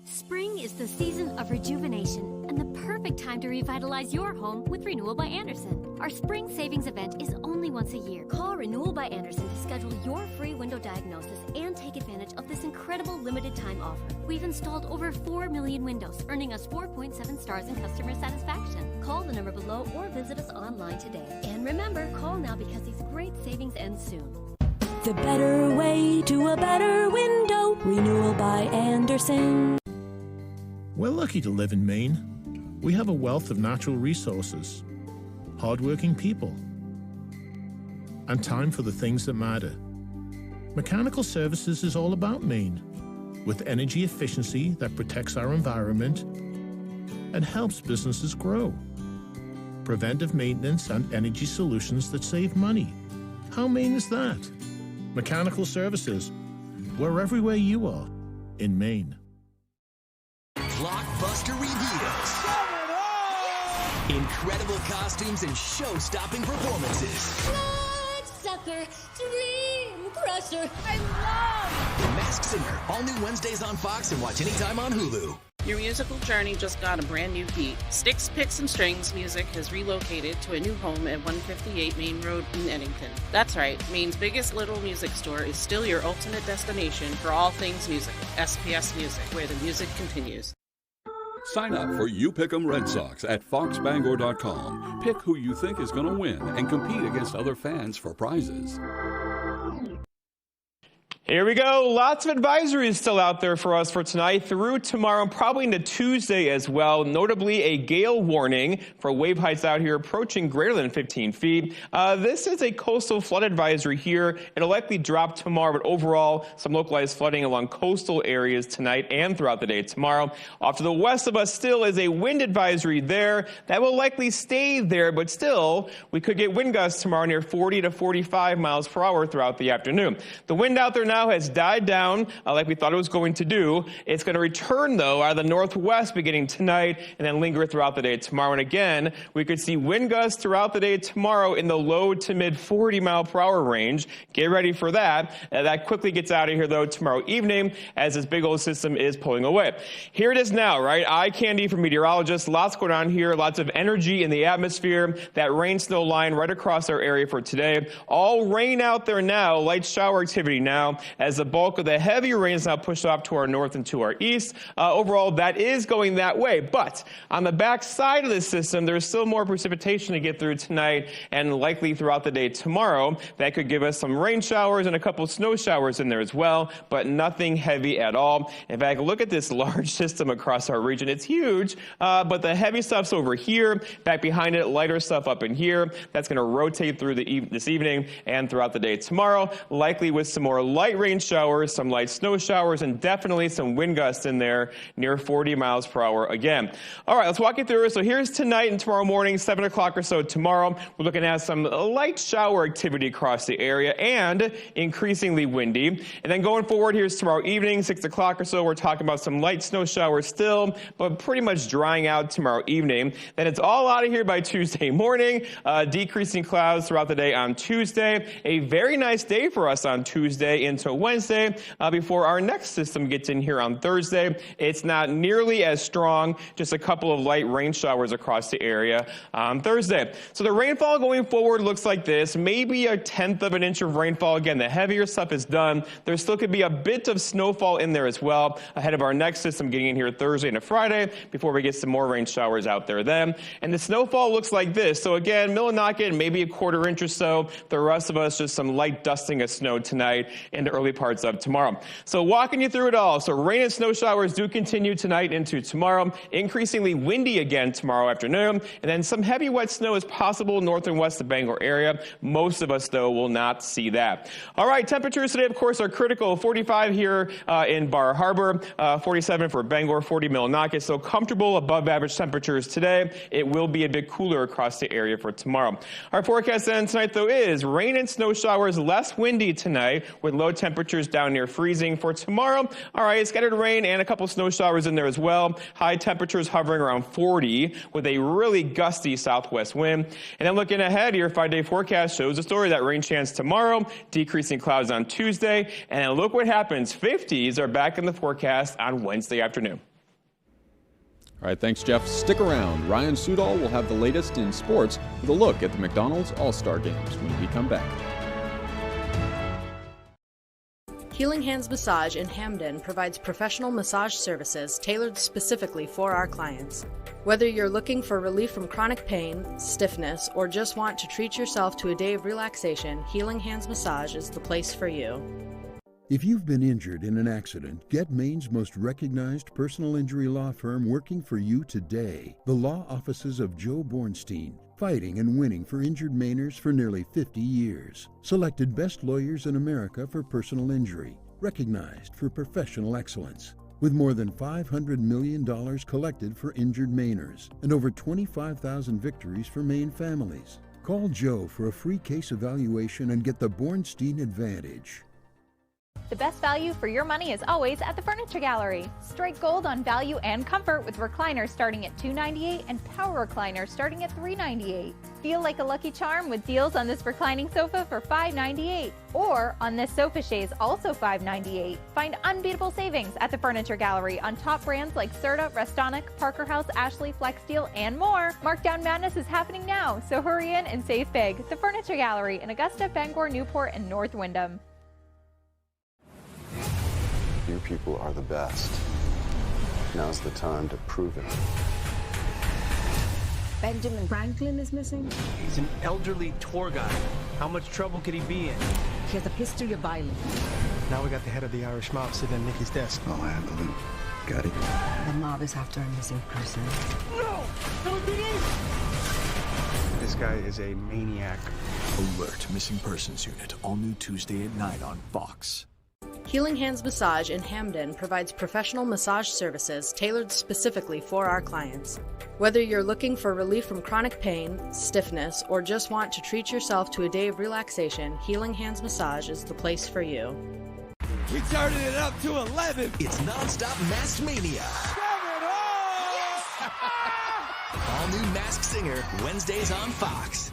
S16: Spring is the season of rejuvenation and the perfect time to revitalize your home with Renewal by Andersen. Our spring savings event is only once a year. Call Renewal by Andersen to schedule your free window diagnosis and take advantage of this incredible limited time offer. We've installed over 4 million windows, earning us 4.7 stars in customer satisfaction. Call the number below or visit us online today. And remember, call now because these great savings end soon.
S17: The better way to a better window. Renewal by Andersen.
S27: We're lucky to live in Maine. We have a wealth of natural resources, hardworking people, and time for the things that matter. Mechanical Services is all about Maine. with energy efficiency that protects our environment and helps businesses grow. Preventive maintenance and energy solutions that save money. How Maine is that? Mechanical services. We're everywhere you are in Maine.
S5: Blockbuster reveals. Incredible costumes and show-stopping performances.
S16: Bloodsucker, Dream Crusher. I love
S5: The Masked Singer, all new Wednesdays on Fox and watch anytime on Hulu.
S14: Your musical journey just got a brand new beat. Sticks, Picks, and Strings Music has relocated to a new home at 158 Main Road in Eddington. That's right, Maine's biggest little music store is still your ultimate destination for all things musical. SPS Music, where the music continues.
S6: Sign up for You Pick 'em Red Sox at foxbangor.com. Pick who you think is going to win and compete against other fans for prizes.
S13: Here we go. Lots of advisories still out there for us for tonight through tomorrow, probably into Tuesday as well. Notably, a gale warning for wave heights out here approaching greater than 15 feet. This is a coastal flood advisory here. It'll likely drop tomorrow, but overall, some localized flooding along coastal areas tonight and throughout the day tomorrow. Off to the west of us still is a wind advisory there. That will likely stay there, but still, we could get wind gusts tomorrow near 40 to 45 miles per hour throughout the afternoon. The wind out there now has died down like we thought it was going to do. It's going to return, though, out of the northwest beginning tonight and then linger throughout the day tomorrow. And again, we could see wind gusts throughout the day tomorrow in the low to mid 40 mile per hour range. Get ready for that. That quickly gets out of here, though, tomorrow evening as this big old system is pulling away. Here it is now, right? Eye candy for meteorologists. Lots going on here. Lots of energy in the atmosphere. That rain snow line right across our area for today. All rain out there now. Light shower activity now, as the bulk of the heavier rain is now pushed off to our north and to our east. Overall, that is going that way. But on the back side of this system, there's still more precipitation to get through tonight and likely throughout the day tomorrow. That could give us some rain showers and a couple snow showers in there as well, but nothing heavy at all. In fact, look at this large system across our region. It's huge, but the heavy stuff's over here. Back behind it, lighter stuff up in here. That's going to rotate through this evening and throughout the day tomorrow, likely with some more light rain showers, some light snow showers, and definitely some wind gusts in there near 40 miles per hour again. All right, let's walk you through it. So here's tonight and tomorrow morning, 7 o'clock or so tomorrow. We're looking at some light shower activity across the area and increasingly windy. And then going forward, here's tomorrow evening, 6 o'clock or so. We're talking about some light snow showers still, but pretty much drying out tomorrow evening. Then it's all out of here by Tuesday morning, decreasing clouds throughout the day on Tuesday. A very nice day for us on Tuesday into Wednesday before our next system gets in here on Thursday. It's not nearly as strong, just a couple of light rain showers across the area on Thursday. So the rainfall going forward looks like this, maybe 1/10 of an inch of rainfall. Again, the heavier stuff is done. There still could be a bit of snowfall in there as well ahead of our next system getting in here Thursday and Friday before we get some more rain showers out there then. And the snowfall looks like this. So again, Millinocket, maybe 1/4 inch or so. The rest of us, just some light dusting of snow tonight into early parts of tomorrow. So walking you through it all. So rain and snow showers do continue tonight into tomorrow. Increasingly windy again tomorrow afternoon. And then some heavy wet snow is possible north and west of Bangor area. Most of us, though, will not see that. All right, temperatures today, of course, are critical. 45 here in Bar Harbor, 47 for Bangor, 40 Millinocket. So comfortable above average temperatures today. It will be a bit cooler across the area for tomorrow. Our forecast then tonight, though, is rain and snow showers, less windy tonight with low temperatures down near freezing. For tomorrow, all right, scattered rain and a couple snow showers in there as well. High temperatures hovering around 40 with a really gusty southwest wind. And then looking ahead, your 5-day forecast shows a story that rain chance tomorrow, decreasing clouds on Tuesday. And then look what happens. 50s are back in the forecast on Wednesday afternoon.
S1: All right, thanks, Jeff. Stick around. Ryan Sudol will have the latest in sports with a look at the McDonald's All-Star Games when we come back.
S25: Healing Hands Massage in Hamden provides professional massage services tailored specifically for our clients. Whether you're looking for relief from chronic pain, stiffness, or just want to treat yourself to a day of relaxation, Healing Hands Massage is the place for you.
S15: If you've been injured in an accident, get Maine's most recognized personal injury law firm working for you today. The law offices of Joe Bornstein, fighting and winning for injured Mainers for nearly 50 years. Selected best lawyers in America for personal injury. recognized for professional excellence. With more than $500 million collected for injured Mainers and over 25,000 victories for Maine families. Call Joe for a free case evaluation and get the Bornstein Advantage.
S3: The best value for your money is always at the Furniture Gallery. Strike gold on value and comfort with recliners starting at $298 and power recliners starting at $398. Feel like a lucky charm with deals on this reclining sofa for $598 or on this sofa chaise, also $598. Find unbeatable savings at the Furniture Gallery on top brands like Serta, Restonic, Parker House, Ashley, Flexsteel, and more. Markdown madness is happening now, so hurry in and save big. The Furniture Gallery in Augusta, Bangor, Newport, and North Windham.
S7: You people are the best. Now's the time to prove it.
S18: Benjamin Franklin is missing.
S19: He's an elderly tour guide. How much trouble could he be in?
S18: He has a history of violence.
S19: Now we got the head of the Irish mob sitting at Nikki's desk.
S7: I'll handle him. Got it.
S18: The mob is after a missing person.
S19: No! This guy is a maniac.
S5: Alert Missing Persons Unit, all new Tuesday at 9 on Fox.
S25: Healing Hands Massage in Hamden provides professional massage services tailored specifically for our clients. Whether you're looking for relief from chronic pain, stiffness, or just want to treat yourself to a day of relaxation, Healing Hands Massage is the place for you.
S5: We turning it up to 11. It's nonstop Masked Mania. Yes! All new Masked Singer, Wednesdays on Fox.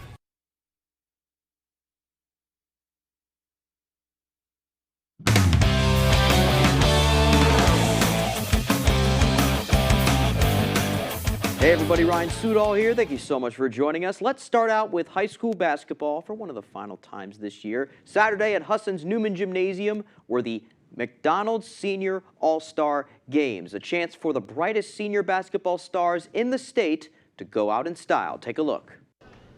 S20: Hey everybody, Ryan Sudol here. Thank you so much for joining us. Let's start out with high school basketball for one of the final times this year. Saturday at Husson's Newman Gymnasium were the McDonald's Senior All-Star Games, a chance for the brightest senior basketball stars in the state to go out in style. Take a look.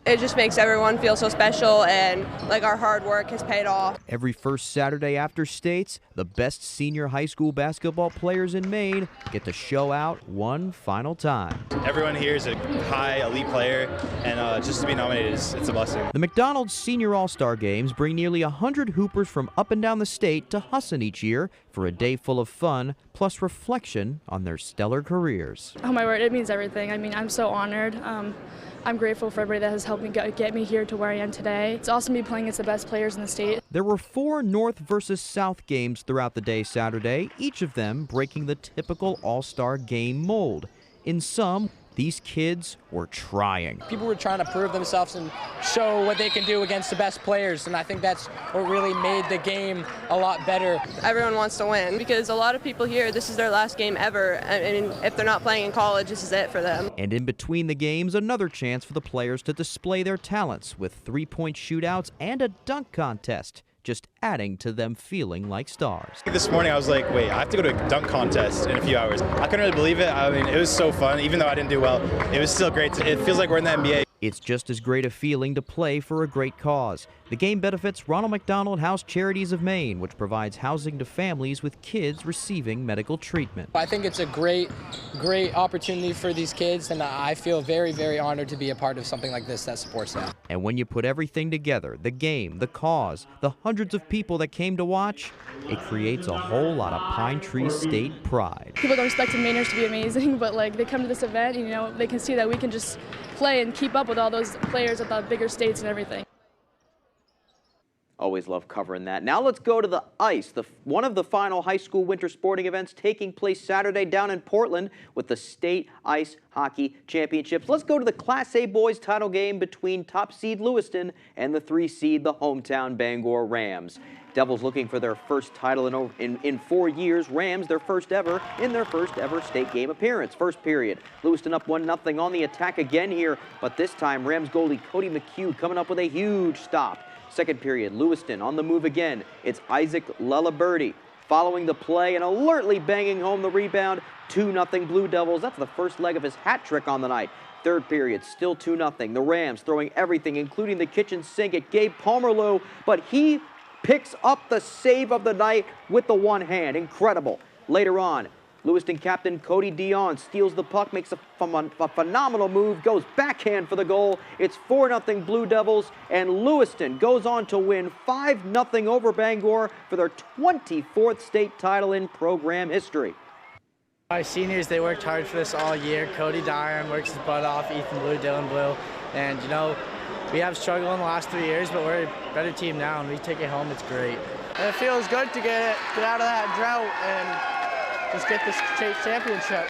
S21: It just makes everyone feel so special, and like our hard work has paid off.
S22: Every first Saturday after states, the best senior high school basketball players in Maine get to show out one final time.
S23: Everyone here is a high elite player, and just to be nominated, it's a blessing.
S22: The McDonald's Senior All-Star Games bring nearly 100 hoopers from up and down the state to Husson each year for a day full of fun, plus reflection on their stellar careers.
S24: Oh my word, it means everything. I mean, I'm so honored. I'm grateful for everybody that has helped me get me here to where I am today. It's awesome to be playing against the best players in the state.
S22: There were 4 North versus South games throughout the day Saturday, each of them breaking the typical all-star game mold. In some, these kids were trying.
S30: People were trying to prove themselves and show what they can do against the best players, and I think that's what really made the game a lot better.
S21: Everyone wants to win because a lot of people here, this is their last game ever. I mean, if they're not playing in college, this is it for them.
S22: And in between the games, another chance for the players to display their talents with three-point shootouts and a dunk contest, just adding to them feeling like stars.
S23: This morning I was like, wait, I have to go to a dunk contest in a few hours. I couldn't really believe it. I mean, it was so fun. Even though I didn't do well, it was still great. It feels like we're in the NBA.
S22: It's just as great a feeling to play for a great cause. The game benefits Ronald McDonald House Charities of Maine, which provides housing to families with kids receiving medical treatment.
S30: I think it's a great opportunity for these kids, and I feel very, very honored to be a part of something like this that supports that.
S22: And when you put everything together, the game, the cause, the hundreds of people that came to watch, it creates a whole lot of Pine Tree State pride.
S24: People don't expect the Mainers to be amazing, but like they come to this event, and, you know, they can see that we can just play and keep up with all those players at the bigger states and everything.
S20: Always love covering that. Now let's go to the ice, one of the final high school winter sporting events taking place Saturday down in Portland with the State Ice Hockey Championships. Let's go to the Class A boys title game between top seed Lewiston and the 3 seed, the hometown Bangor Rams. Devils looking for their first title in 4 years. Rams their first ever in their first ever state game appearance. First period, Lewiston up 1-0 on the attack again here, but this time Rams goalie Cody McHugh coming up with a huge stop. Second period, Lewiston on the move again. It's Isaac Lelaberti following the play and alertly banging home the rebound. 2-0 Blue Devils. That's the first leg of his hat trick on the night. Third period, still 2-0. The Rams throwing everything, including the kitchen sink at Gabe Palmerlow, but he picks up the save of the night with the one hand. Incredible. Later on, Lewiston captain Cody Dion steals the puck, makes a phenomenal move, goes backhand for the goal. It's 4-0 Blue Devils, and Lewiston goes on to win 5-0 over Bangor for their 24th state title in program history.
S2: Our seniors, they worked hard for this all year. Cody Dion works his butt off, Ethan Blue, Dylan Blue, and you know, we have struggled in the last 3 years, but we're a better team now, and we take it home. It's great.
S30: And it feels good to get out of that drought and just get this state championship.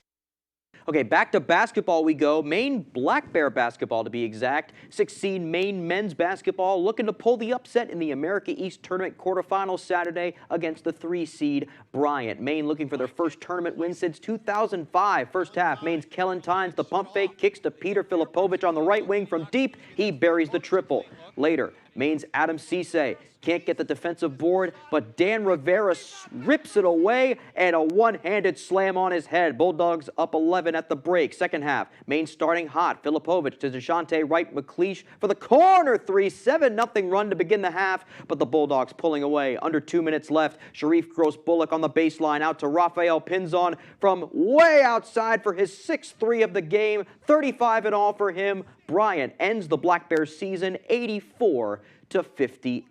S20: Okay, back to basketball we go. Maine Black Bear basketball, to be exact. 6-seed Maine men's basketball looking to pull the upset in the America East Tournament quarterfinals Saturday against the 3-seed Bryant. Maine looking for their first tournament win since 2005. First half, Maine's Kellen Tynes, the pump fake, kicks to Peter Filipovich on the right wing from deep. He buries the triple. Later, Maine's Adam Cisse can't get the defensive board, but Dan Rivera rips it away and a one-handed slam on his head. Bulldogs up 11 at the break. Second half, Maine starting hot. Filipovich to DeShante Wright McLeish for the corner three. 7-0 run to begin the half, but the Bulldogs pulling away. Under 2 minutes left, Sharif Gross-Bullock on the baseline out to Rafael Pinzon from way outside for his 6th three of the game. 35 in all for him. Bryant ends the Black Bears season 84-58.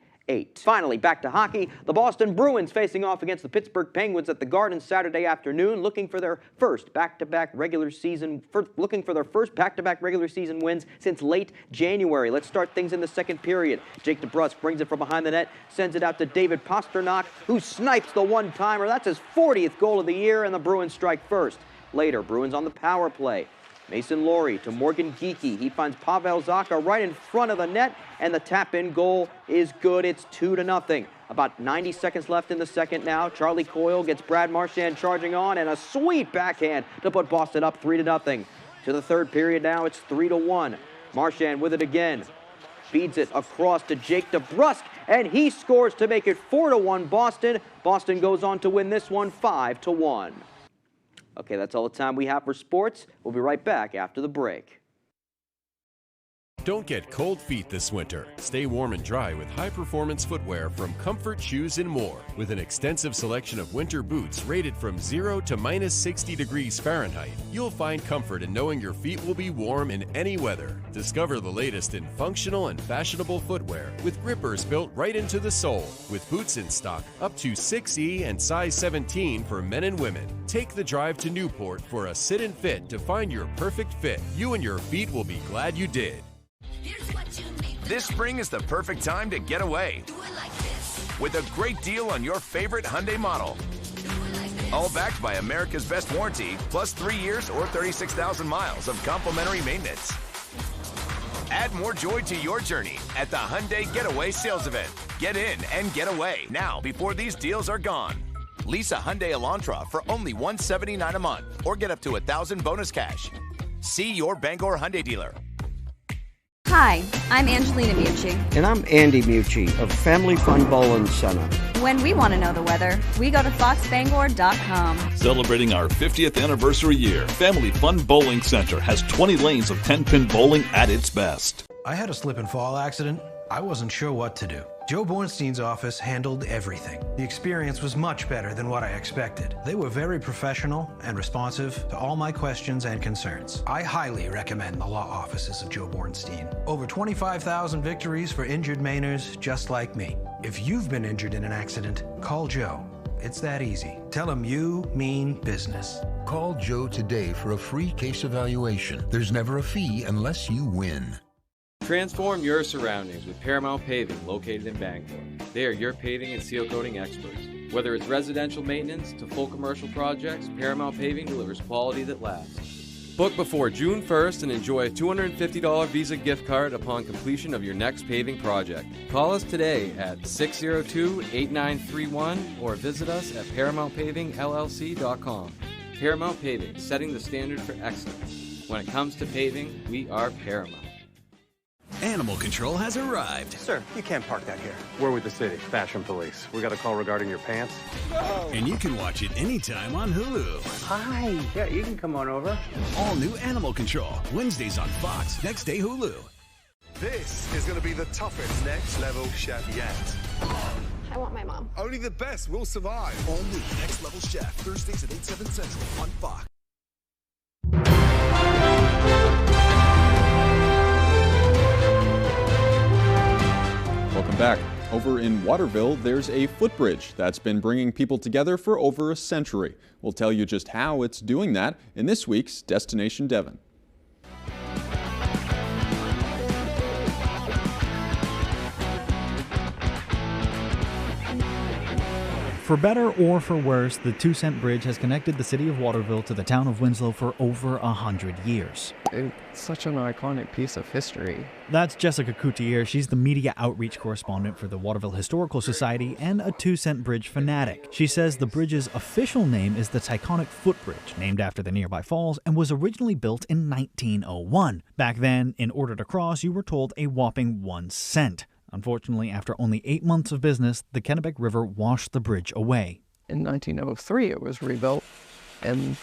S20: Finally, back to hockey. The Boston Bruins facing off against the Pittsburgh Penguins at the Garden Saturday afternoon, looking for their first back-to-back regular season wins since late January. Let's start things in the second period. Jake DeBrusk brings it from behind the net, sends it out to David Pasternak, who snipes the one-timer. That's his 40th goal of the year, and the Bruins strike first. Later, Bruins on the power play. Mason Laurie to Morgan Geekie. He finds Pavel Zacha right in front of the net, and the tap-in goal is good. It's 2-0. About 90 seconds left in the second now. Charlie Coyle gets Brad Marchand charging on, and a sweet backhand to put Boston up 3-0. To the third period now, it's 3-1. Marchand with it again. Feeds it across to Jake DeBrusk, and he scores to make it 4-1 Boston. Boston goes on to win this one 5-1. Okay, that's all the time we have for sports. We'll be right back after the break.
S4: Don't get cold feet this winter. Stay warm and dry with high-performance footwear from Comfort Shoes and More. With an extensive selection of winter boots rated from 0 to minus 60 degrees Fahrenheit, you'll find comfort in knowing your feet will be warm in any weather. Discover the latest in functional and fashionable footwear with grippers built right into the sole. With boots in stock up to 6E and size 17 for men and women. Take the drive to Newport for a sit and fit to find your perfect fit. You and your feet will be glad you did.
S8: This spring is the perfect time to get away with a great deal on your favorite Hyundai model. All backed by America's best warranty, plus 3 years or 36,000 miles of complimentary maintenance. Add more joy to your journey at the Hyundai Getaway Sales Event. Get in and get away now before these deals are gone. Lease a Hyundai Elantra for only $179 a month or get up to $1,000 bonus cash. See your Bangor Hyundai dealer.
S9: Hi, I'm Angelina Mucci.
S10: And I'm Andy Mucci of Family Fun Bowling Center.
S9: When we want to know the weather, we go to foxbangor.com.
S11: Celebrating our 50th anniversary year, Family Fun Bowling Center has 20 lanes of 10-pin bowling at its best.
S12: I had a slip and fall accident. I wasn't sure what to do. Joe Bornstein's office handled everything. The experience was much better than what I expected. They were very professional and responsive to all my questions and concerns. I highly recommend the law offices of Joe Bornstein. Over 25,000 victories for injured Mainers just like me. If you've been injured in an accident, call Joe. It's that easy. Tell him you mean business.
S15: Call Joe today for a free case evaluation. There's never a fee unless you win.
S26: Transform your surroundings with Paramount Paving, located in Bangor. They are your paving and seal coating experts. Whether it's residential maintenance to full commercial projects, Paramount Paving delivers quality that lasts. Book before June 1st and enjoy a $250 Visa gift card upon completion of your next paving project. Call us today at 602-8931 or visit us at ParamountPavingLLC.com. Paramount Paving, setting the standard for excellence. When it comes to paving, we are Paramount.
S5: Animal Control has arrived.
S19: Sir, you can't park that here. We're with the city, Fashion Police. We got a call regarding your pants.
S5: No. And you can watch it anytime on Hulu.
S19: Hi. Yeah, you can come on over.
S5: All new Animal Control, Wednesdays on Fox, next day Hulu.
S28: This is going to be the toughest next level chef yet.
S1: I want my mom.
S5: Only the best will survive.
S3: All new Next Level Chef, Thursdays at 8, 7 Central on Fox.
S6: Welcome back. Over in Waterville, there's a footbridge that's been bringing people together for over a century. We'll tell you just how it's doing that in this week's Destination Devon.
S13: For better or for worse, the 2-cent bridge has connected the city of Waterville to the town of Winslow for over 100 years.
S14: It's such an iconic piece of history.
S13: That's Jessica Coutier. She's the media outreach correspondent for the Waterville Historical Society and a 2-cent bridge fanatic. She says the bridge's official name is the Taconic Footbridge, named after the nearby falls, and was originally built in 1901. Back then, in order to cross, you were told a whopping 1 cent. Unfortunately, after only 8 months of business, the Kennebec River washed the bridge away.
S14: In 1903, it was rebuilt, and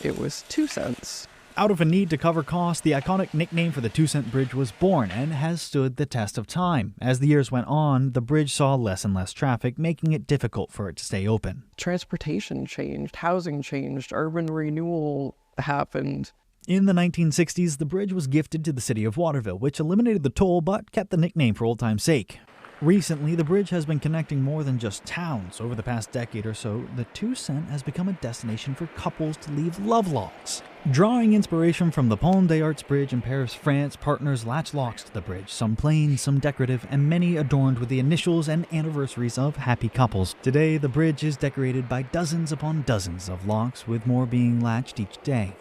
S14: it was 2 cents.
S13: Out of a need to cover costs, the iconic nickname for the 2-cent bridge was born and has stood the test of time. As the years went on, the bridge saw less and less traffic, making it difficult for it to stay open.
S14: Transportation changed, housing changed, urban renewal happened.
S13: In the 1960s, the bridge was gifted to the city of Waterville, which eliminated the toll but kept the nickname for old time's sake. Recently, the bridge has been connecting more than just towns. Over the past decade or so, the 2-cent has become a destination for couples to leave love locks. Drawing inspiration from the Pont des Arts Bridge in Paris, France, partners latch locks to the bridge, some plain, some decorative, and many adorned with the initials and anniversaries of happy couples. Today, the bridge is decorated by dozens upon dozens of locks, with more being latched each day.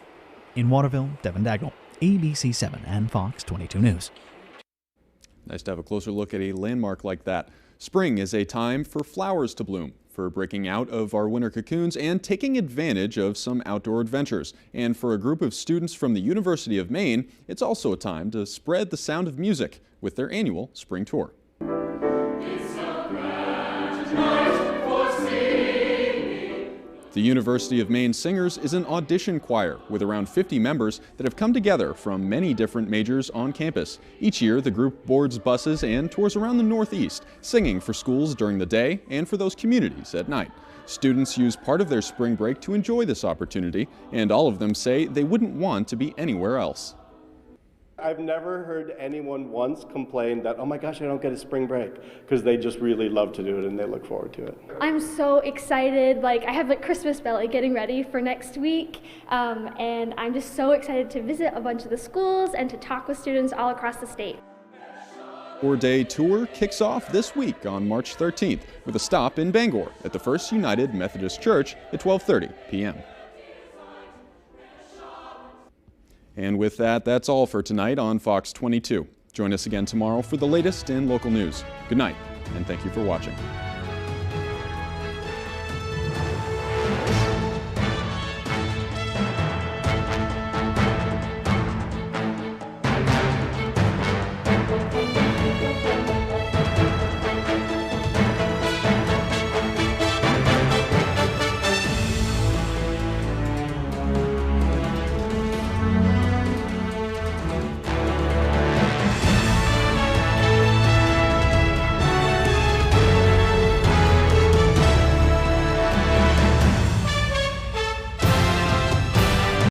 S13: In Waterville, Devin Daggle, ABC 7 and Fox 22 News.
S6: Nice to have a closer look at a landmark like that. Spring is a time for flowers to bloom, for breaking out of our winter cocoons and taking advantage of some outdoor adventures. And for a group of students from the University of Maine, it's also a time to spread the sound of music with their annual spring tour. The University of Maine Singers is an audition choir with around 50 members that have come together from many different majors on campus. Each year, the group boards buses and tours around the Northeast, singing for schools during the day and for those communities at night. Students use part of their spring break to enjoy this opportunity, and all of them say they wouldn't want to be anywhere else.
S16: I've never heard anyone once complain that, oh my gosh, I don't get a spring break, because they just really love to do it and they look forward to it.
S17: I'm so excited. I have Christmas belly getting ready for next week, and I'm just so excited to visit a bunch of the schools and to talk with students all across the state.
S6: The 4-day tour kicks off this week on March 13th with a stop in Bangor at the First United Methodist Church at 12:30 p.m. And with that, that's all for tonight on Fox 22. Join us again tomorrow for the latest in local news. Good night, and thank you for watching.